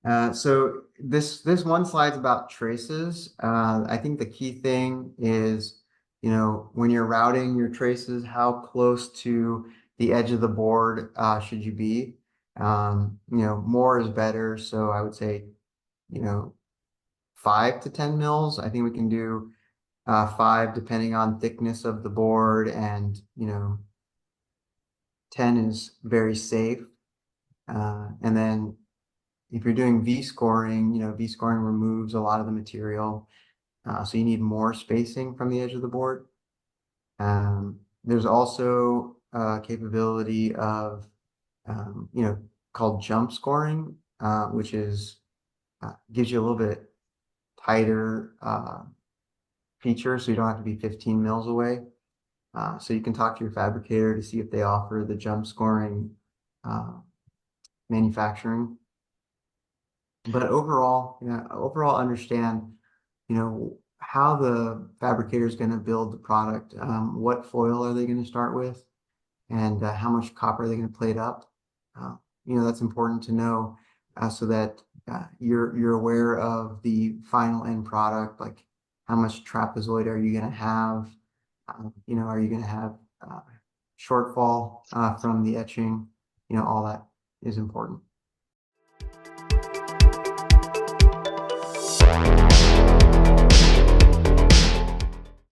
So this one slide's about traces. I think the key thing is, when you're routing your traces, how close to the edge of the board should you be? More is better. So I would say, you know, 5 to 10 mils. I think we can do 5 depending on thickness of the board, and 10 is very safe. And then if you're doing V-scoring, V-scoring removes a lot of the material. So you need more spacing from the edge of the board. There's also a capability of, called jump scoring, which gives you a little bit tighter feature, so you don't have to be 15 mils away. So you can talk to your fabricator to see if they offer the jump scoring manufacturing. But overall understand, how the fabricator is going to build the product. What foil are they going to start with, and how much copper are they going to plate up? That's important to know, so that you're aware of the final end product, like how much trapezoid are you going to have? Are you going to have shortfall from the etching? All that is important.